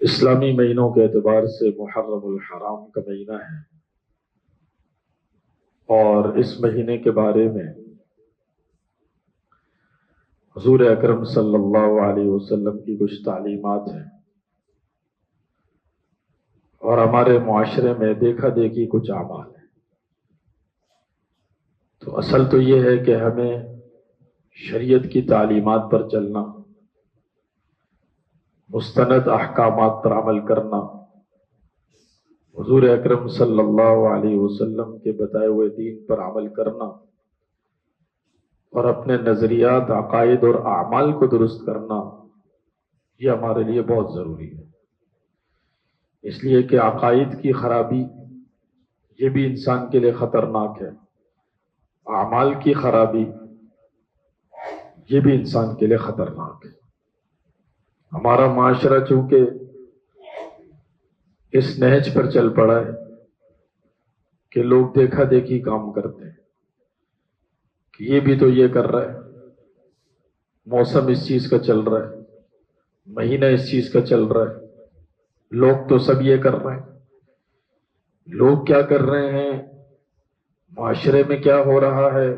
اسلامی مہینوں کے اعتبار سے محرم الحرام کا مہینہ ہے، اور اس مہینے کے بارے میں حضور اکرم صلی اللہ علیہ وسلم کی کچھ تعلیمات ہیں، اور ہمارے معاشرے میں دیکھا دیکھی کچھ اعمال ہیں۔ تو اصل تو یہ ہے کہ ہمیں شریعت کی تعلیمات پر چلنا، مستند احکامات پر عمل کرنا، حضور اکرم صلی اللہ علیہ وسلم کے بتائے ہوئے دین پر عمل کرنا، اور اپنے نظریات، عقائد اور اعمال کو درست کرنا، یہ ہمارے لیے بہت ضروری ہے۔ اس لیے کہ عقائد کی خرابی یہ بھی انسان کے لیے خطرناک ہے، اعمال کی خرابی یہ بھی انسان کے لیے خطرناک ہے۔ ہمارا معاشرہ چونکہ اس نہج پر چل پڑا ہے کہ لوگ دیکھا دیکھی کام کرتے ہیں، کہ یہ بھی تو یہ کر رہا ہے، موسم اس چیز کا چل رہا ہے، مہینہ اس چیز کا چل رہا ہے، لوگ تو سب یہ کر رہے ہیں۔ لوگ کیا کر رہے ہیں، معاشرے میں کیا ہو رہا ہے،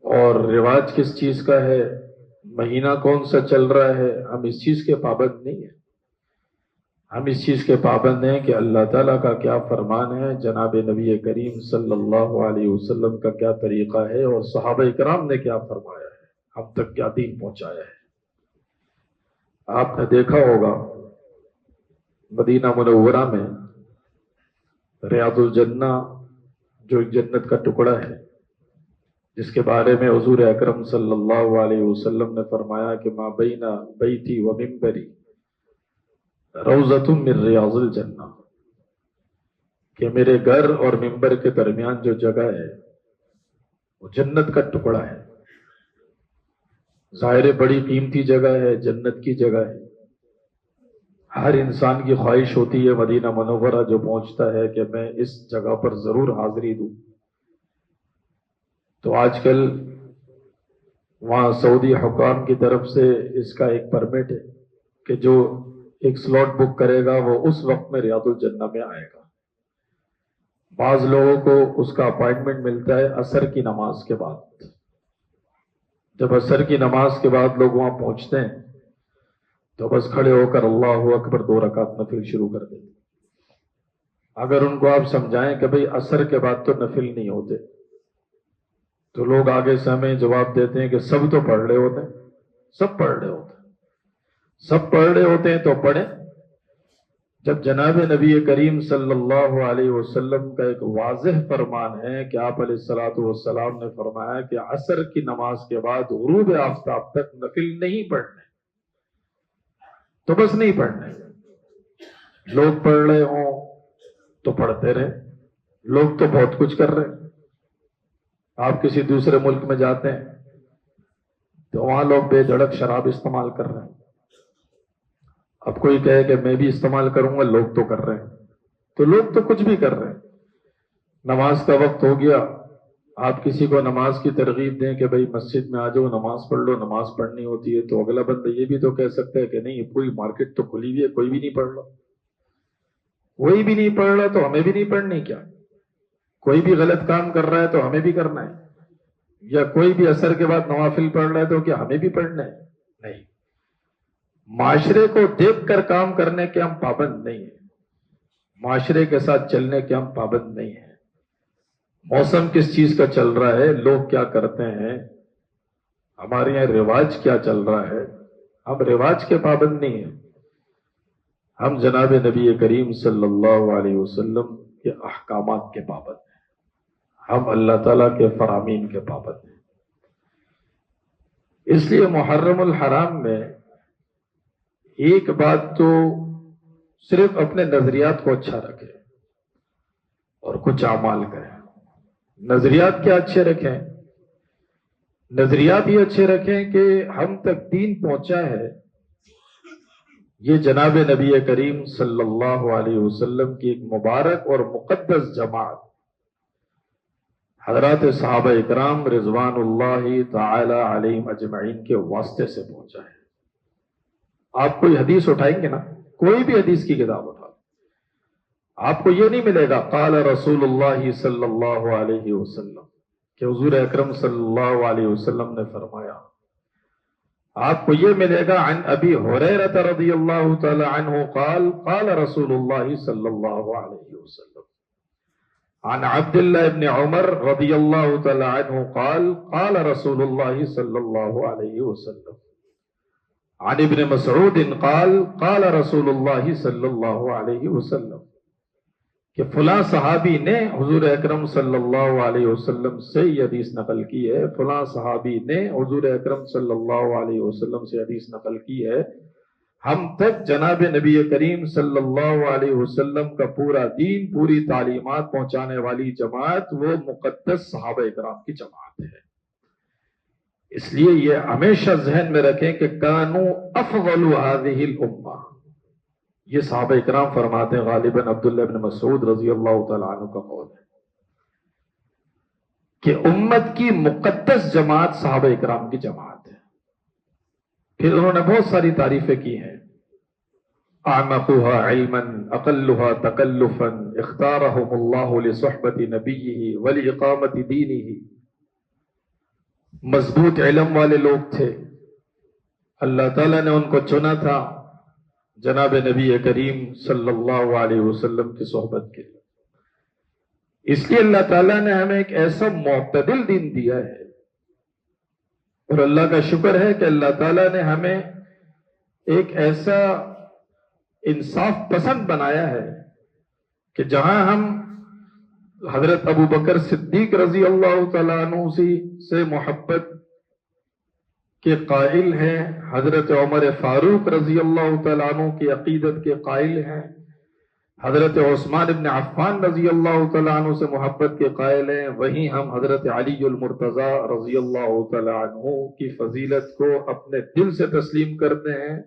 اور رواج کس چیز کا ہے، مہینہ کون سا چل رہا ہے، ہم اس چیز کے پابند نہیں ہیں۔ ہم اس چیز کے پابند ہیں کہ اللہ تعالیٰ کا کیا فرمان ہے، جناب نبی کریم صلی اللہ علیہ وسلم کا کیا طریقہ ہے، اور صحابہ کرام نے کیا فرمایا ہے، ہم تک کیا دین پہنچایا ہے۔ آپ نے دیکھا ہوگا مدینہ منورہ میں ریاض الجنہ جو ایک جنت کا ٹکڑا ہے، جس کے بارے میں حضور اکرم صلی اللہ علیہ وسلم نے فرمایا کہ ما بین بیتی و منبری روضۃ من ریاض الجنہ، کہ میرے گھر اور منبر کے درمیان جو جگہ ہے وہ جنت کا ٹکڑا ہے۔ ظاہر بڑی قیمتی جگہ ہے، جنت کی جگہ ہے۔ ہر انسان کی خواہش ہوتی ہے مدینہ منورہ جو پہنچتا ہے کہ میں اس جگہ پر ضرور حاضری دوں۔ تو آج کل وہاں سعودی حکام کی طرف سے اس کا ایک پرمٹ ہے کہ جو ایک سلاٹ بک کرے گا وہ اس وقت میں ریاض الجنہ میں آئے گا۔ بعض لوگوں کو اس کا اپائنٹمنٹ ملتا ہے عصر کی نماز کے بعد۔ جب عصر کی نماز کے بعد لوگ وہاں پہنچتے ہیں تو بس کھڑے ہو کر اللہ اکبر 2 رکعت نفل شروع کر دیتے۔ اگر ان کو آپ سمجھائیں کہ بھئی عصر کے بعد تو نفل نہیں ہوتے، تو لوگ آگے سے ہمیں جواب دیتے ہیں کہ سب تو پڑھ رہے ہوتے ہیں، سب پڑھ رہے ہوتے ہیں، سب پڑھ رہے ہوتے ہیں تو پڑھیں۔ جب جناب نبی کریم صلی اللہ علیہ وسلم کا ایک واضح فرمان ہے کہ آپ علیہ الصلوۃ والسلام نے فرمایا کہ عصر کی نماز کے بعد غروب آفتاب تک نفل نہیں پڑھنے، تو بس نہیں پڑھنے۔ لوگ پڑھ رہے ہوں تو پڑھتے رہے، لوگ تو بہت کچھ کر رہے ہیں۔ آپ کسی دوسرے ملک میں جاتے ہیں تو وہاں لوگ بے دھڑک شراب استعمال کر رہے ہیں۔ اب کوئی کہے کہ میں بھی استعمال کروں گا، لوگ تو کر رہے ہیں، تو لوگ تو کچھ بھی کر رہے ہیں۔ نماز کا وقت ہو گیا، آپ کسی کو نماز کی ترغیب دیں کہ بھئی مسجد میں آ جاؤ نماز پڑھ لو، نماز پڑھنی ہوتی ہے، تو اگلا بندہ یہ بھی تو کہہ سکتا ہے کہ نہیں، پوری مارکیٹ تو کھلی ہوئی ہے، کوئی بھی نہیں پڑھ رہا۔ کوئی بھی نہیں پڑھ رہا تو ہمیں بھی نہیں پڑھنی کیا؟ کوئی بھی غلط کام کر رہا ہے تو ہمیں بھی کرنا ہے؟ یا کوئی بھی عصر کے بعد نوافل پڑھ رہا ہے تو کیا ہمیں بھی پڑھنا ہے؟ نہیں۔ معاشرے کو دیکھ کر کام کرنے کے ہم پابند نہیں ہیں، معاشرے کے ساتھ چلنے کے ہم پابند نہیں ہیں۔ موسم کس چیز کا چل رہا ہے، لوگ کیا کرتے ہیں، ہمارے یہاں رواج کیا چل رہا ہے، ہم رواج کے پابند نہیں ہیں۔ ہم جناب نبی کریم صلی اللہ علیہ وسلم کے احکامات کے پابند ہیں، ہم اللہ تعالیٰ کے فرامین کے پابند ہیں۔ اس لیے محرم الحرام میں ایک بات تو صرف اپنے نظریات کو اچھا رکھیں اور کچھ اعمال کریں۔ نظریات کیا اچھے رکھیں؟ نظریات یہ اچھے رکھیں کہ ہم تک دین پہنچا ہے یہ جناب نبی کریم صلی اللہ علیہ وسلم کی ایک مبارک اور مقدس جماعت حضرات صحابہ اکرام رضوان اللہ تعالی علیہم اجمعین کے واسطے سے پہنچا ہے۔ آپ کوئی حدیث اٹھائیں گے نا، کوئی بھی حدیث کی کتاب اٹھا لیں، آپ کو یہ نہیں ملے گا قال رسول اللہ صلی اللہ علیہ وسلم کہ حضور اکرم صلی اللہ علیہ وسلم نے فرمایا. آپ کو یہ ملے گا عن ابی ہریرہ رضی اللہ تعالی عنہ قال قال رسول اللہ صلی اللہ علیہ وسلم. عن عبد الله بن عمر رضي الله تعالى عنه قال قال رسول الله صلى الله عليه وسلم. عن ابن مسعود قال قال رسول الله صلى الله عليه وسلم کہ فلاں صحابی نے حضور اکرم صلی اللہ علیہ وسلم سے یہ حدیث نقل کی ہے، فلاں صحابی نے حضور اکرم صلی اللہ علیہ وسلم سے حدیث نقل کی ہے. ہم تک جناب نبی کریم صلی اللہ علیہ وسلم کا پورا دین، پوری تعلیمات پہنچانے والی جماعت وہ مقدس صحابہ کرام کی جماعت ہے. اس لیے یہ ہمیشہ ذہن میں رکھیں کہ کانوا افضل هذه الامہ. یہ صحابہ کرام فرماتے ہیں، غالباً عبداللہ بن مسعود رضی اللہ تعالیٰ عنہ کا قول ہے کہ امت کی مقدس جماعت صحابہ کرام کی جماعت ہے. پھر انہوں نے بہت ساری تعریفیں کی ہیں. اعمقها علما اقلها تکلفا اختارهم الله لصحبة نبیه ولاقامة دینه. مضبوط علم والے لوگ تھے، اللہ تعالیٰ نے ان کو چنا تھا جناب نبی کریم صلی اللہ علیہ وسلم کی صحبت کے لیے. اس لیے اللہ تعالیٰ نے ہمیں ایک ایسا معتدل دین دیا ہے، اور اللہ کا شکر ہے کہ اللہ تعالیٰ نے ہمیں ایک ایسا انصاف پسند بنایا ہے کہ جہاں ہم حضرت ابو بکر صدیق رضی اللہ تعالیٰ عنہ سے محبت کے قائل ہیں، حضرت عمر فاروق رضی اللہ تعالیٰ عنہ کی عقیدت کے قائل ہیں، حضرت عثمان بن عفان رضی اللہ تعالیٰ عنہ سے محبت کے قائل ہیں، وہیں ہم حضرت علی المرتضیٰ رضی اللہ تعالیٰ عنہ کی فضیلت کو اپنے دل سے تسلیم کرتے ہیں،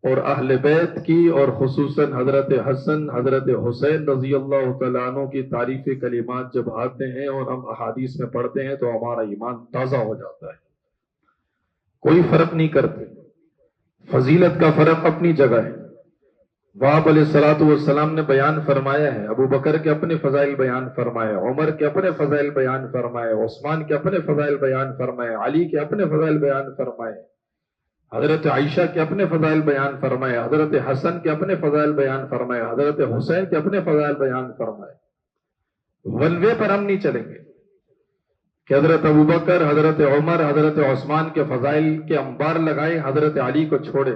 اور اہل بیت کی اور خصوصاً حضرت حسن حضرت حسین رضی اللہ تعالیٰ عنہ کی تعریفی کلمات جب آتے ہیں اور ہم احادیث میں پڑھتے ہیں تو ہمارا ایمان تازہ ہو جاتا ہے. کوئی فرق نہیں کرتے، فضیلت کا فرق اپنی جگہ ہے. وہاں علیہ الصلوۃ والسلام نے بیان فرمایا ہے، ابو بکر کے اپنے فضائل بیان فرمائے، عمر کے اپنے فضائل بیان فرمائے، عثمان کے اپنے فضائل بیان فرمائے، علی کے اپنے فضائل بیان فرمائے، حضرت عائشہ کے اپنے فضائل بیان فرمائے، حضرت حسن کے اپنے فضائل بیان فرمائے، حضرت حسین کے اپنے فضائل بیان فرمائے. ون وے پر ہم نہیں چلیں گے کہ حضرت ابو بکر، حضرت عمر، حضرت عثمان کے فضائل کے انبار لگائیں، حضرت علی کو چھوڑے،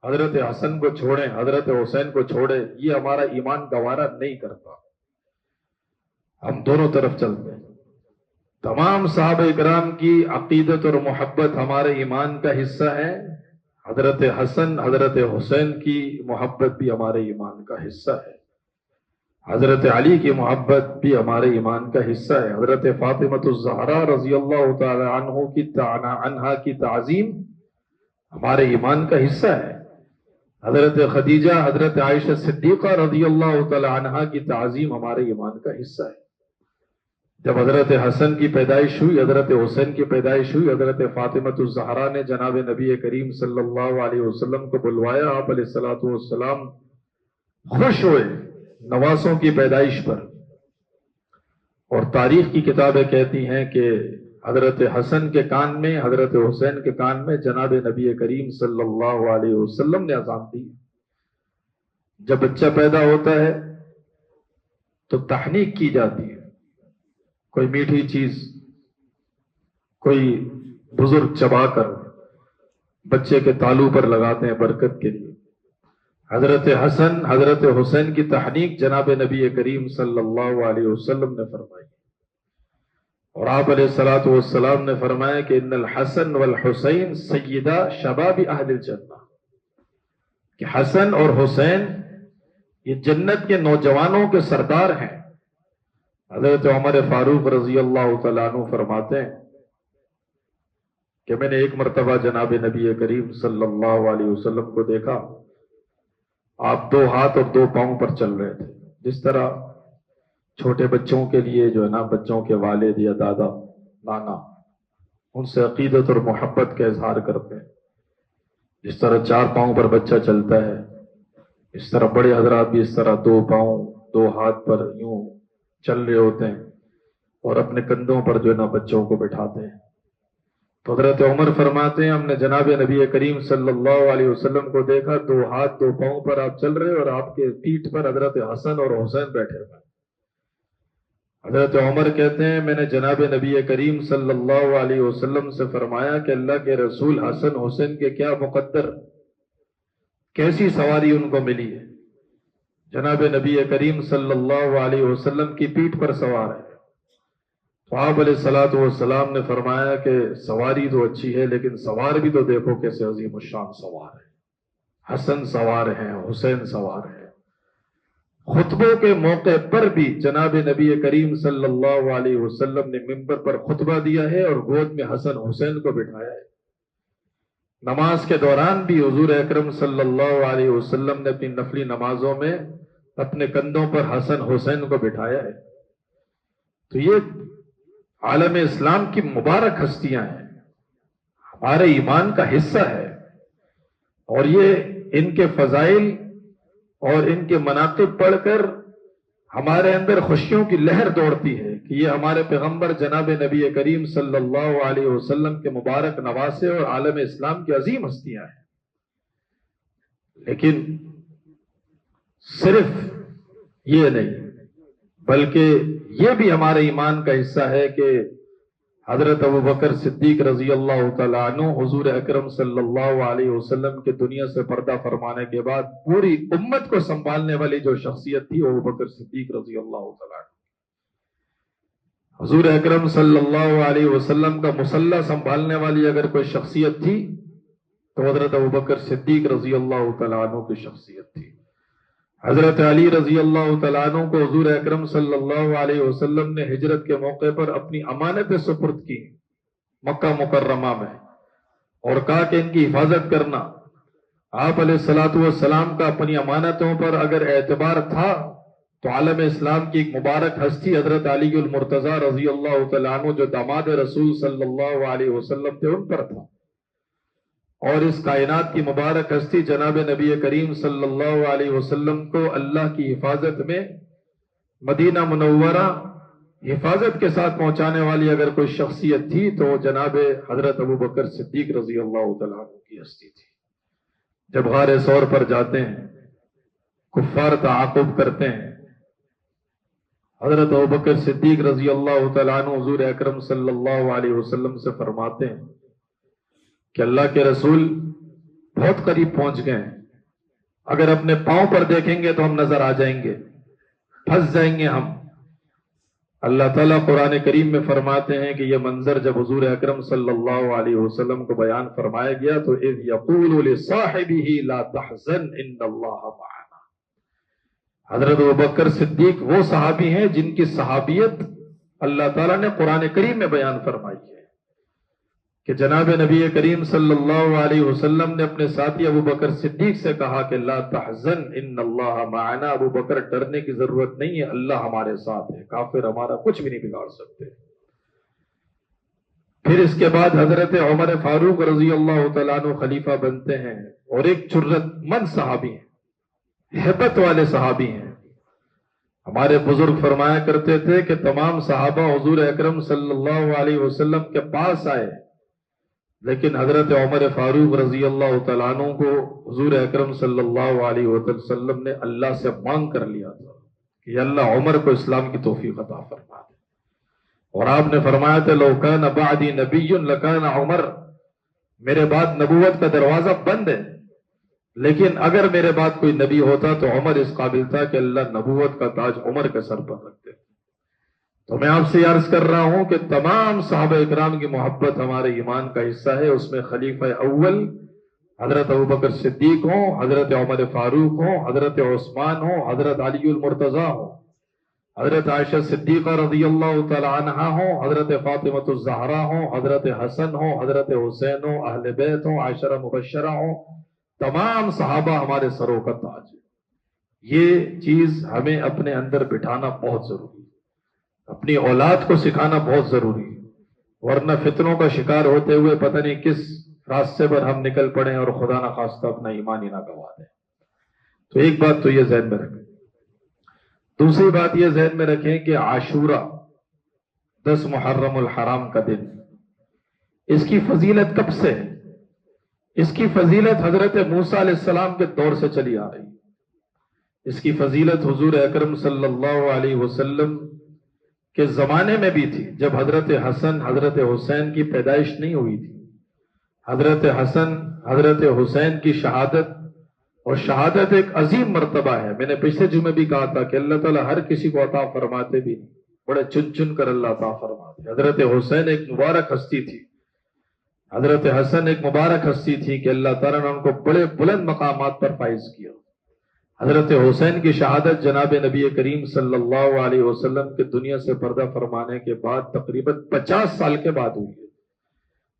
حضرت حسن کو چھوڑیں، حضرت حسین کو چھوڑے. یہ ہمارا ایمان گوارا نہیں کرتا. ہم دونوں طرف چلتے ہیں. تمام صحابہ کرام کی عقیدت اور محبت ہمارے ایمان کا حصہ ہے. حضرت حسن حضرت حسین کی محبت بھی ہمارے ایمان کا حصہ ہے. حضرت علی کی محبت بھی ہمارے ایمان کا حصہ ہے. حضرت فاطمہ الزہرا رضی اللہ تعالی عنہا کی تعظیم ہمارے ایمان کا حصہ ہے. حضرت خدیجہ حضرت عائشہ صدیقہ رضی اللہ تعالی عنہا کی تعظیم ہمارے ایمان کا حصہ ہے. جب حضرت حسن کی پیدائش ہوئی، حضرت حسین کی پیدائش ہوئی، حضرت فاطمہ الزہرا نے جناب نبی کریم صلی اللہ علیہ وسلم کو بلوایا. آپ علیہ الصلوۃ والسلام خوش ہوئے نواسوں کی پیدائش پر، اور تاریخ کی کتابیں کہتی ہیں کہ حضرت حسن کے کان میں، حضرت حسین کے کان میں جناب نبی کریم صلی اللہ علیہ وسلم نے اذان دی. جب بچہ پیدا ہوتا ہے تو تحنیک کی جاتی ہے، کوئی میٹھی چیز کوئی بزرگ چبا کر بچے کے تالو پر لگاتے ہیں برکت کے لیے. حضرت حسن حضرت حسین کی تحنیک جناب نبی کریم صلی اللہ علیہ وسلم نے فرمائی، اور آپ علیہ الصلوۃ والسلام نے فرمایا کہ ان الحسن والحسین سیدہ شباب اہل الجنہ، کہ حسن اور حسین یہ جنت کے نوجوانوں کے سردار ہیں. حضرت عمر فاروق رضی اللہ تعالیٰ عنہ فرماتے ہیں کہ میں نے ایک مرتبہ جناب نبی کریم صلی اللہ علیہ وسلم کو دیکھا، آپ 2 ہاتھ اور 2 پاؤں پر چل رہے تھے. جس طرح چھوٹے بچوں کے لیے جو ہے نا، بچوں کے والد یا دادا نانا ان سے عقیدت اور محبت کا اظہار کرتے ہیں، جس طرح 4 پاؤں پر بچہ چلتا ہے، اس طرح بڑے حضرات بھی اس طرح 2 پاؤں 2 ہاتھ پر یوں چل رہے ہوتے ہیں اور اپنے کندھوں پر جو ہے نا بچوں کو بٹھاتے ہیں۔ تو حضرت عمر فرماتے ہیں ہم نے جناب نبی کریم صلی اللہ علیہ وسلم کو دیکھا 2 ہاتھ 2 پاؤں پر آپ چل رہے اور آپ کے پیٹھ پر حضرت حسن اور حسین بیٹھے ہوئے۔ حضرت عمر کہتے ہیں میں نے جناب نبی کریم صلی اللہ علیہ وسلم سے فرمایا کہ اللہ کے رسول حسن حسین کے کیا مقدر، کیسی سواری ان کو ملی ہے؟ جناب نبی کریم صلی اللہ علیہ وسلم کی پیٹھ پر سوار ہے۔ تو آپ علیہ الصلوۃ والسلام نے فرمایا کہ سواری تو اچھی ہے لیکن سوار بھی تو دیکھو کیسے عظیم الشان سوار ہے، حسن سوار ہیں، حسین سوار ہیں۔ خطبوں کے موقع پر بھی جناب نبی کریم صلی اللہ علیہ وسلم نے منبر پر خطبہ دیا ہے اور گود میں حسن حسین کو بٹھایا ہے۔ نماز کے دوران بھی حضور اکرم صلی اللہ علیہ وسلم نے اپنی نفلی نمازوں میں اپنے کندھوں پر حسن حسین کو بٹھایا ہے۔ تو یہ عالم اسلام کی مبارک ہستیاں ہیں، ہمارے ایمان کا حصہ ہے، اور یہ ان کے فضائل اور ان کے مناقب پڑھ کر ہمارے اندر خوشیوں کی لہر دوڑتی ہے کہ یہ ہمارے پیغمبر جناب نبی کریم صلی اللہ علیہ وسلم کے مبارک نواسے اور عالم اسلام کی عظیم ہستیاں ہیں۔ لیکن صرف یہ نہیں بلکہ یہ بھی ہمارے ایمان کا حصہ ہے کہ حضرت ابوبکر صدیق رضی اللہ تعالیٰ عنہ حضور اکرم صلی اللہ علیہ وسلم کے دنیا سے پردہ فرمانے کے بعد پوری امت کو سنبھالنے والی جو شخصیت تھی وہ ابوبکر صدیق رضی اللہ تعالیٰ عنہ۔ حضور اکرم صلی اللہ علیہ وسلم کا مصلی سنبھالنے والی اگر کوئی شخصیت تھی تو حضرت ابوبکر صدیق رضی اللہ تعالیٰ عنہ کی شخصیت تھی۔ حضرت علی رضی اللہ تعالیٰ عنہ کو حضور اکرم صلی اللہ علیہ وسلم نے ہجرت کے موقع پر اپنی امانتیں سپرد کی مکہ مکرمہ میں اور کہا کہ ان کی حفاظت کرنا۔ آپ علیہ الصلوۃ والسلام کا اپنی امانتوں پر اگر اعتبار تھا تو عالم اسلام کی ایک مبارک ہستی حضرت علی المرتضیٰ رضی اللہ تعالیٰ عنہ جو داماد رسول صلی اللہ علیہ وسلم تھے ان پر تھا، اور اس کائنات کی مبارک ہستی جناب نبی کریم صلی اللہ علیہ وسلم کو اللہ کی حفاظت میں مدینہ منورہ حفاظت کے ساتھ پہنچانے والی اگر کوئی شخصیت تھی تو جناب حضرت ابوبکر صدیق رضی اللہ تعالیٰ عنہ کی ہستی تھی۔ جب غار ثور پر جاتے ہیں، کفار تعاقب کرتے ہیں، حضرت ابوبکر صدیق رضی اللہ تعالیٰ عنہ حضور اکرم صلی اللہ علیہ وسلم سے فرماتے ہیں کہ اللہ کے رسول بہت قریب پہنچ گئے ہیں، اگر اپنے پاؤں پر دیکھیں گے تو ہم نظر آ جائیں گے، پھنس جائیں گے ہم۔ اللہ تعالیٰ قرآن کریم میں فرماتے ہیں کہ یہ منظر جب حضور اکرم صلی اللہ علیہ وسلم کو بیان فرمایا گیا تو اذ یقول لصاحبہ لا تحزن ان اللہ معنا۔ حضرت ابوبکر صدیق وہ صحابی ہیں جن کی صحابیت اللہ تعالیٰ نے قرآن کریم میں بیان فرمائی ہے کہ جناب نبی کریم صلی اللہ علیہ وسلم نے اپنے ساتھی ابوبکر صدیق سے کہا کہ لا تحزن ان اللہ معنا، ابوبکر ڈرنے کی ضرورت نہیں ہے، اللہ ہمارے ساتھ ہے، کافر ہمارا کچھ بھی نہیں بگاڑ سکتے۔ پھر اس کے بعد حضرت عمر فاروق رضی اللہ تعالیٰ عنہ خلیفہ بنتے ہیں اور ایک جرأت مند صحابی ہیں، ہیبت والے صحابی ہیں۔ ہمارے بزرگ فرمایا کرتے تھے کہ تمام صحابہ حضور اکرم صلی اللہ علیہ وسلم کے پاس آئے لیکن حضرت عمر فاروق رضی اللہ تعالیٰ عنہ کو حضور اکرم صلی اللہ علیہ وسلم نے اللہ سے مانگ کر لیا تھا کہ اللہ عمر کو اسلام کی توفیق عطا فرما دے، اور آپ نے فرمایا تھا لو کان بعدی نبی لکان عمر، میرے بعد نبوت کا دروازہ بند ہے لیکن اگر میرے بعد کوئی نبی ہوتا تو عمر اس قابل تھا کہ اللہ نبوت کا تاج عمر کے سر پر رکھ دے۔ تو میں آپ سے عرض کر رہا ہوں کہ تمام صحابہ اکرام کی محبت ہمارے ایمان کا حصہ ہے، اس میں خلیفہ اول حضرت ابوبکر صدیق ہوں، حضرت عمر فاروق ہوں، حضرت عثمان ہوں، حضرت علی المرتضیٰ ہوں، حضرت عائشہ صدیقہ رضی اللہ تعالی عنہا ہوں، حضرت فاطمہ الزہرا ہوں، حضرت حسن ہوں، حضرت حسین ہوں، اہل بیت ہوں، عشرہ مبشرہ ہوں، تمام صحابہ ہمارے سروں کا تاج ہے۔ یہ چیز ہمیں اپنے اندر بٹھانا بہت ضروری ہے، اپنی اولاد کو سکھانا بہت ضروری ہے، ورنہ فتنوں کا شکار ہوتے ہوئے پتہ نہیں کس راستے پر ہم نکل پڑیں اور خدا نہ خواستہ اپنا ایمان ہی نہ گوا دیں۔ تو ایک بات تو یہ ذہن میں رکھیں۔ دوسری بات یہ ذہن میں رکھیں کہ عاشورہ 10 محرم الحرام کا دن، اس کی فضیلت کب سے ہے؟ اس کی فضیلت حضرت موسیٰ علیہ السلام کے دور سے چلی آ رہی ہے۔ اس کی فضیلت حضور اکرم صلی اللہ علیہ وسلم کے زمانے میں بھی تھی، جب حضرت حسن حضرت حسین کی پیدائش نہیں ہوئی تھی۔ حضرت حسن حضرت حسین کی شہادت، اور شہادت ایک عظیم مرتبہ ہے۔ میں نے پچھلے جمعے بھی کہا تھا کہ اللہ تعالیٰ ہر کسی کو عطا فرماتے بھی نہیں، بڑے چن چن کر اللہ عطا فرماتے۔ حضرت حسین ایک مبارک ہستی تھی، حضرت حسن ایک مبارک ہستی تھی کہ اللہ تعالیٰ نے ان کو بڑے بلند مقامات پر فائز کیا۔ حضرت حسین کی شہادت جناب نبی کریم صلی اللہ علیہ وسلم کے دنیا سے پردہ فرمانے کے بعد تقریباً 50 سال کے بعد ہوئی ہے۔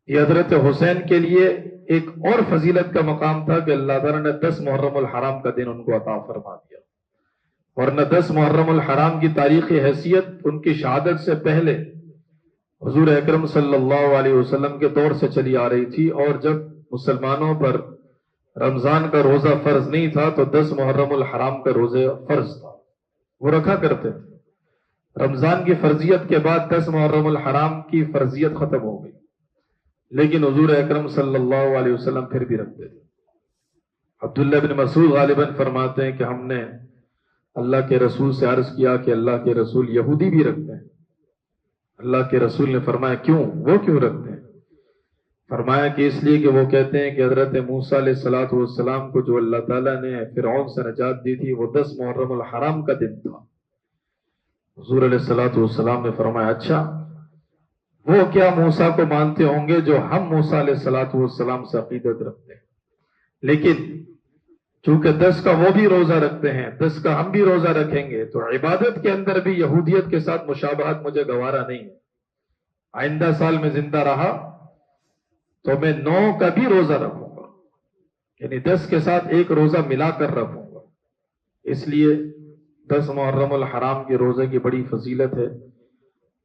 یہ حضرت حسین کے لیے ایک اور فضیلت کا مقام تھا کہ اللہ تعالیٰ نے 10 محرم الحرام کا دن ان کو عطا فرما دیا، ورنہ 10 محرم الحرام کی تاریخی حیثیت ان کی شہادت سے پہلے حضور اکرم صلی اللہ علیہ وسلم کے دور سے چلی آ رہی تھی، اور جب مسلمانوں پر رمضان کا روزہ فرض نہیں تھا تو 10 محرم الحرام کا روزہ فرض تھا، وہ رکھا کرتے تھے۔ رمضان کی فرضیت کے بعد 10 محرم الحرام کی فرضیت ختم ہو گئی، لیکن حضور اکرم صلی اللہ علیہ وسلم پھر بھی رکھتے تھے۔ عبداللہ بن مسعود غالباً فرماتے ہیں کہ ہم نے اللہ کے رسول سے عرض کیا کہ اللہ کے رسول یہودی بھی رکھتے ہیں۔ اللہ کے رسول نے فرمایا کیوں، وہ کیوں رکھتے ہیں؟ فرمایا کہ اس لیے کہ وہ کہتے ہیں کہ حضرت موسیٰ علیہ السلام کو جو اللہ تعالیٰ نے فرعون سے نجات دی تھی وہ 10 محرم الحرام کا دن تھا۔ حضور علیہ السلام نے فرمایا اچھا، وہ کیا موسیٰ کو مانتے ہوں گے جو ہم موسیٰ علیہ السلام سے عقیدت رکھتے ہیں، لیکن چونکہ 10 کا وہ بھی روزہ رکھتے ہیں، 10 کا ہم بھی روزہ رکھیں گے، تو عبادت کے اندر بھی یہودیت کے ساتھ مشابہت مجھے گوارا نہیں ہے۔ آئندہ سال میں زندہ رہا تو میں 9 کا بھی روزہ رکھوں گا، یعنی 10 کے ساتھ ایک روزہ ملا کر رکھوں گا۔ اس لیے 10 محرم الحرام کے روزے کی بڑی فضیلت ہے۔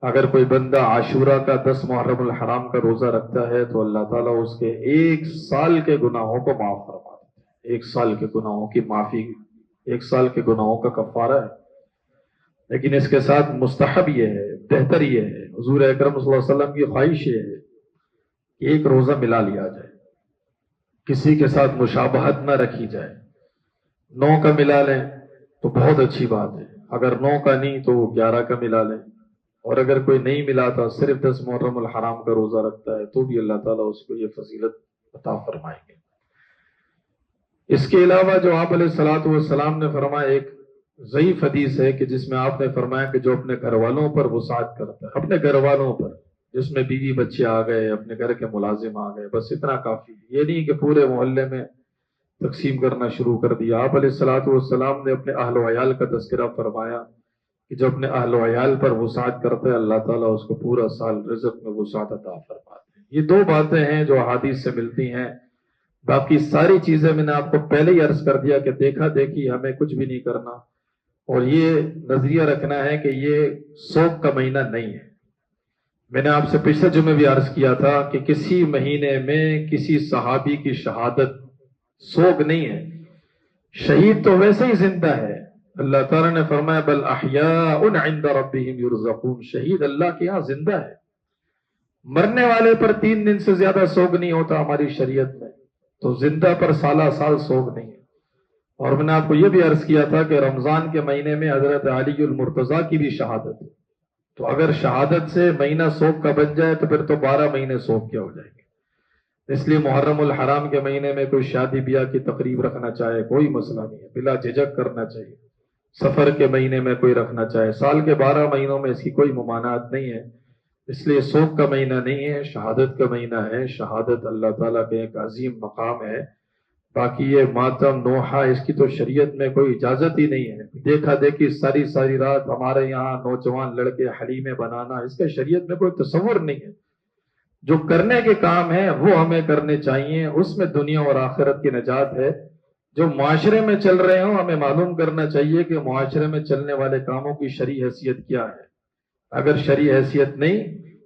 اگر کوئی بندہ عاشورہ کا 10 محرم الحرام کا روزہ رکھتا ہے تو اللہ تعالیٰ اس کے 1 سال کے گناہوں کو معاف فرما دیتا ہے۔ 1 سال کے گناہوں کی معافی، 1 سال کے گناہوں کا کفارہ ہے۔ لیکن اس کے ساتھ مستحب یہ ہے، بہتر یہ ہے، حضور اکرم صلی اللہ علیہ وسلم کی خواہش یہ ہے کہ ایک روزہ ملا لیا جائے، کسی کے ساتھ مشابہت نہ رکھی جائے۔ 9 کا ملا لیں تو بہت اچھی بات ہے، اگر 9 کا نہیں تو 11 کا ملا لیں، اور اگر کوئی نہیں ملاتا صرف 10 محرم الحرام کا روزہ رکھتا ہے تو بھی اللہ تعالیٰ اس کو یہ فضیلت عطا فرمائیں گے۔ اس کے علاوہ جو آپ علیہ السلام نے فرمایا، ایک ضعیف حدیث ہے کہ جس میں آپ نے فرمایا کہ جو اپنے گھر والوں پر وسعت کرتا ہے، اپنے گھر والوں پر، جس میں بیوی بچے آ گئے، اپنے گھر کے ملازم آ گئے، بس اتنا کافی، یہ نہیں کہ پورے محلے میں تقسیم کرنا شروع کر دیا۔ آپ علیہ السلام نے اپنے اہل و عیال کا تذکرہ فرمایا کہ جو اپنے اہل و عیال پر وسعت کرتا ہے اللہ تعالیٰ اس کو پورا سال رزق میں وسعت عطا فرماتے ہیں۔ یہ 2 باتیں ہیں جو احادیث سے ملتی ہیں، باقی ساری چیزیں میں نے آپ کو پہلے ہی عرض کر دیا کہ دیکھا دیکھی ہمیں کچھ بھی نہیں کرنا، اور یہ نظریہ رکھنا ہے کہ یہ سوگ کا مہینہ نہیں ہے۔ میں نے آپ سے پچھلے جمعے بھی عرض کیا تھا کہ کسی مہینے میں کسی صحابی کی شہادت سوگ نہیں ہے، شہید تو ویسے ہی زندہ ہے۔ اللہ تعالیٰ نے فرمایا بل احیاء عند ربهم یرزقون، شہید اللہ کے ہاں زندہ ہے۔ مرنے والے پر 3 دن سے زیادہ سوگ نہیں ہوتا ہماری شریعت میں، تو زندہ پر سالہ سال سوگ نہیں ہے۔ اور میں نے آپ کو یہ بھی عرض کیا تھا کہ رمضان کے مہینے میں حضرت علی المرتضیٰ کی بھی شہادت ہے، تو اگر شہادت سے مہینہ سوگ کا بن جائے تو پھر تو 12 مہینے سوگ کے ہو جائیں گے۔ اس لیے محرم الحرام کے مہینے میں کوئی شادی بیاہ کی تقریب رکھنا چاہے کوئی مسئلہ نہیں ہے، بلا جھجک کرنا چاہیے۔ سفر کے مہینے میں کوئی رکھنا چاہے، سال کے 12 مہینوں میں اس کی کوئی ممانعت نہیں ہے۔ اس لیے سوگ کا مہینہ نہیں ہے، شہادت کا مہینہ ہے۔ شہادت اللہ تعالیٰ کے ایک عظیم مقام ہے۔ باقی یہ ماتم نوحہ اس کی تو شریعت میں کوئی اجازت ہی نہیں ہے۔ دیکھا دیکھی ساری رات ہمارے یہاں نوجوان لڑکے حلیمے بنانا، اس کے شریعت میں کوئی تصور نہیں ہے۔ جو کرنے کے کام ہیں وہ ہمیں کرنے چاہیے، اس میں دنیا اور آخرت کی نجات ہے۔ جو معاشرے میں چل رہے ہوں ہمیں معلوم کرنا چاہیے کہ معاشرے میں چلنے والے کاموں کی شرعی حیثیت کیا ہے۔ اگر شرعی حیثیت نہیں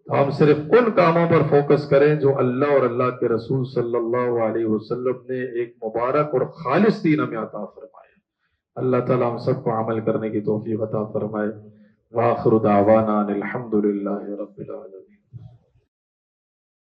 تو ہم صرف ان کاموں پر فوکس کریں جو اللہ اور اللہ کے رسول صلی اللہ علیہ وسلم نے ایک مبارک اور خالص دین ہمیں عطا فرمایا۔ اللہ تعالیٰ ہم سب کو عمل کرنے کی توفیق عطا فرمائے۔ وآخر دعوانا ان الحمد للہ رب العالمین۔